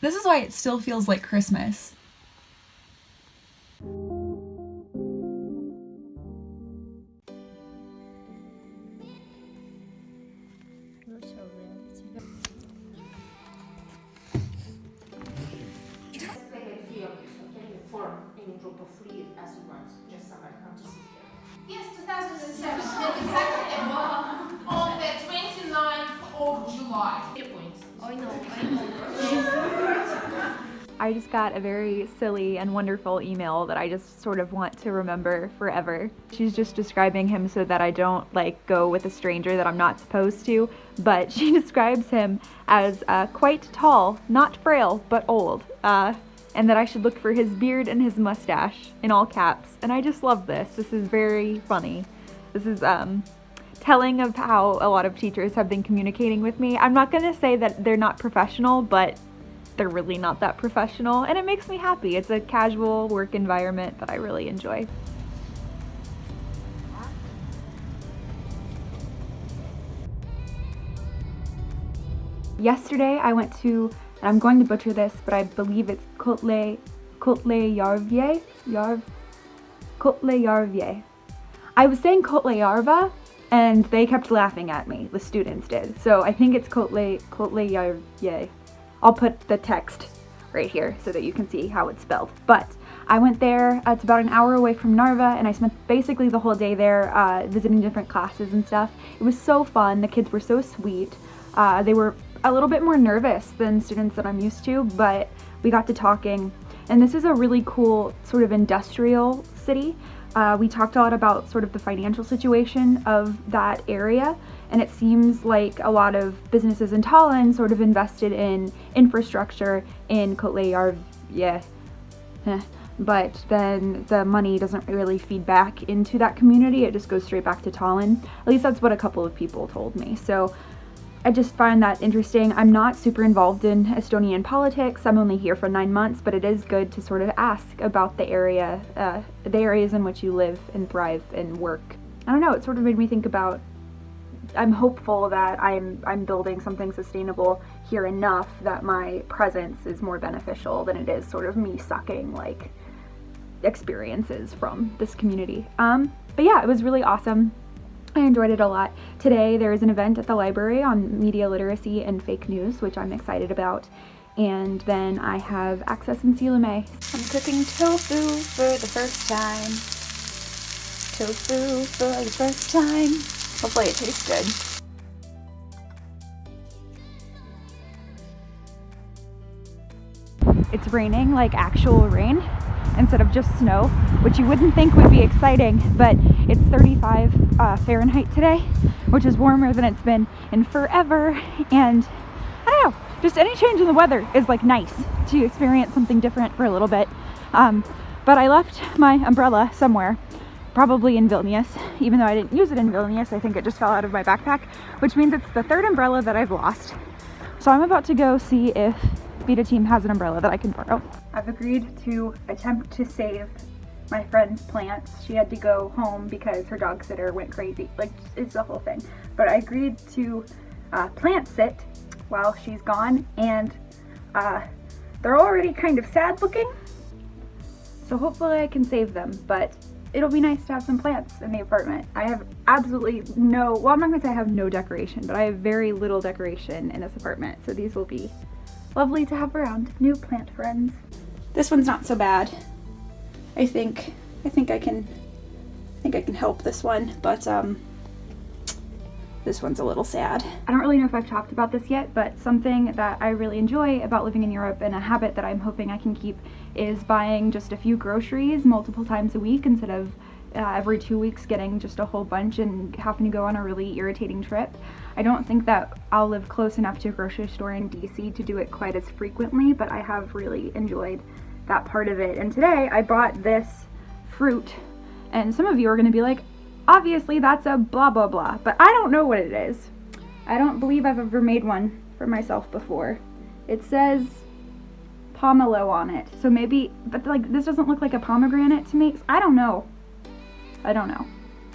This is why it still feels like Christmas. Yes, 2007. Exactly. On the 29th of July. I know. I just got a very silly and wonderful email that I just sort of want to remember forever. She's just describing him so that I don't like go with a stranger that I'm not supposed to, but she describes him as quite tall, not frail, but old, and that I should look for his beard and his mustache in all caps. And I just love this. This is very funny. This is telling of how a lot of teachers have been communicating with me. I'm not gonna say that they're not professional, but they're really not that professional, and it makes me happy. It's a casual work environment that I really enjoy. Yesterday I went to, and I'm going to butcher this, but I believe it's Kohtla-Järve. Kohtla-Järve. I was saying Kohtla-Järve, and they kept laughing at me. The students did. So I think it's Kohtla-Järve. I'll put the text right here so that you can see how it's spelled. But I went there, it's about an hour away from Narva, and I spent basically the whole day there visiting different classes and stuff. It was so fun. The kids were so sweet. They were a little bit more nervous than students that I'm used to, but we got to talking. And this is a really cool sort of industrial city. We talked a lot about sort of the financial situation of that area, and it seems like a lot of businesses in Tallinn sort of invested in infrastructure in Kohtla-Järve, but then the money doesn't really feed back into that community. It just goes straight back to Tallinn. At least that's what a couple of people told me. So I just find that interesting. I'm not super involved in Estonian politics. I'm only here for 9 months, but it is good to sort of ask about the area, the areas in which you live and thrive and work. I don't know, it sort of made me think about, I'm hopeful that I'm building something sustainable here enough that my presence is more beneficial than it is sort of me sucking like experiences from this community. But yeah, it was really awesome. I enjoyed it a lot. Today there is an event at the library on media literacy and fake news, which I'm excited about. And then I have access in CLMA. I'm cooking tofu for the first time. Tofu for the first time. Hopefully it tastes good. It's raining, like actual rain, instead of just snow, which you wouldn't think would be exciting, but it's 35 Fahrenheit today, which is warmer than it's been in forever. And I don't know, just any change in the weather is like nice to experience something different for a little bit. But I left my umbrella somewhere, probably in Vilnius, even though I didn't use it in Vilnius. I think it just fell out of my backpack, which means it's the third umbrella that I've lost. So I'm about to go see if Vita Team has an umbrella that I can borrow. I've agreed to attempt to save my friend's plants. She had to go home because her dog sitter went crazy. Like, it's the whole thing. But I agreed to plant sit while she's gone, and they're already kind of sad looking. So hopefully I can save them, but it'll be nice to have some plants in the apartment. I have absolutely no, well, I'm not gonna say I have no decoration, but I have very little decoration in this apartment. So these will be lovely to have around. New plant friends. This one's not so bad. I think I can help this one, but this one's a little sad. I don't really know if I've talked about this yet, but something that I really enjoy about living in Europe, and a habit that I'm hoping I can keep, is buying just a few groceries multiple times a week instead of every 2 weeks getting just a whole bunch and having to go on a really irritating trip. I don't think that I'll live close enough to a grocery store in DC to do it quite as frequently, but I have really enjoyed that part of it. And today I bought this fruit, and some of you are going to be like, obviously that's a blah blah blah, but I don't know what it is. I don't believe I've ever made one for myself before. It says pomelo on it, so maybe, but like this doesn't look like a pomegranate to me. I don't know.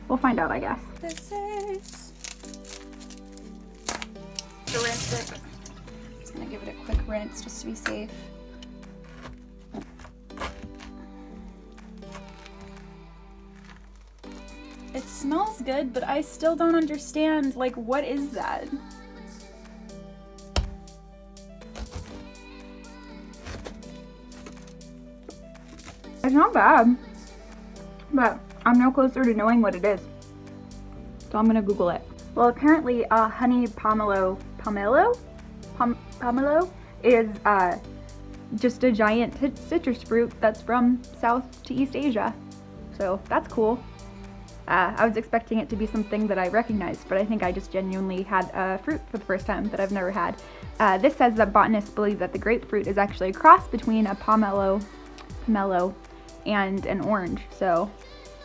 We'll find out, I guess. This is to rinse it gonna give it a quick rinse just to be safe. It smells good, but I still don't understand, like, what is that? It's not bad, but I'm no closer to knowing what it is. So I'm gonna Google it. Well, apparently honey pomelo is just a giant citrus fruit that's from South to East Asia. So that's cool. I was expecting it to be something that I recognized, but I think I just genuinely had a fruit for the first time that I've never had. This says that botanists believe that the grapefruit is actually a cross between a pomelo and an orange, so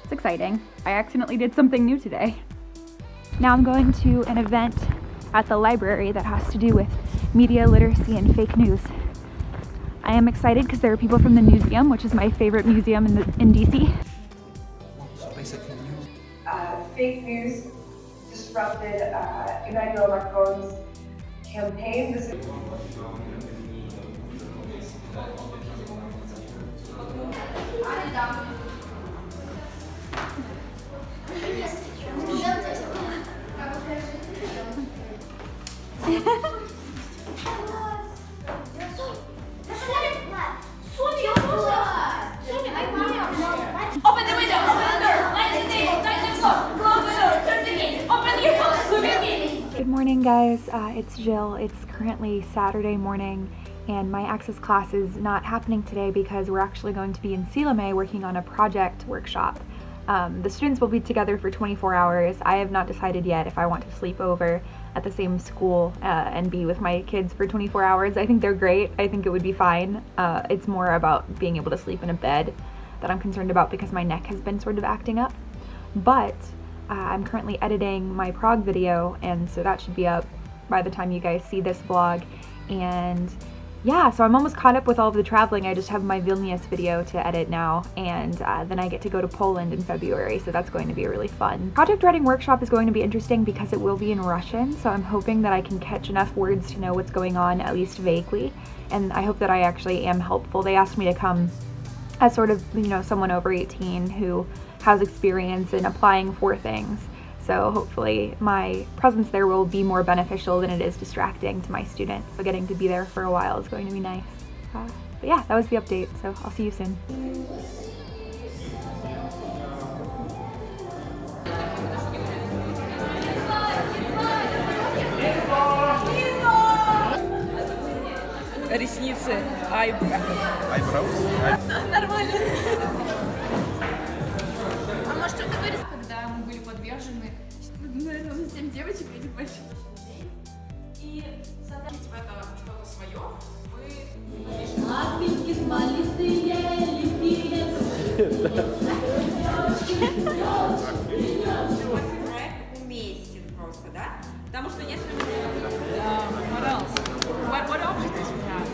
it's exciting. I accidentally did something new today. Now I'm going to an event at the library that has to do with media literacy and fake news. I am excited because there are people from the museum, which is my favorite museum in DC. Fake news disrupted Emmanuel Macron's campaign. Open the window! Open the door! Light the table! Light the floor! Close the door! Turn the key! Open the earphones! Move your feet! Good morning, guys. It's Jill. It's currently Saturday morning, and my Access class is not happening today because we're actually going to be in Silame working on a project workshop. The students will be together for 24 hours. I have not decided yet if I want to sleep over at the same school and be with my kids for 24 hours. I think they're great. I think it would be fine. It's more about being able to sleep in a bed that I'm concerned about because my neck has been sort of acting up. But I'm currently editing my prog video, and so that should be up by the time you guys see this vlog. And yeah, so I'm almost caught up with all of the traveling. I just have my Vilnius video to edit now, and then I get to go to Poland in February, so that's going to be really fun. Project writing workshop is going to be interesting because it will be in Russian, so I'm hoping that I can catch enough words to know what's going on, at least vaguely, and I hope that I actually am helpful. They asked me to come as sort of, you know, someone over 18 who has experience in applying for things. So hopefully my presence there will be more beneficial than it is distracting to my students. So getting to be there for a while is going to be nice. But yeah, that was the update, so I'll see you soon. Ресницы, eyebrows. Нормально. А может что-то вырез, когда мы были подвержены, наверное, 7 девочек или больше. И задать в это что-то свое, вы... Лапеньки смолистые, лепилец. Уместен просто, да? Потому что если мы... What else? What options do we have?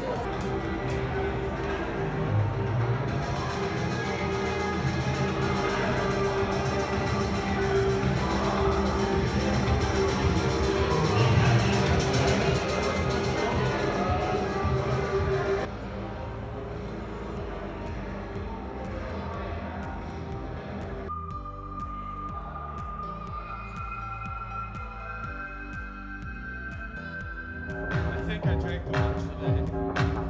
I think I drank too much today.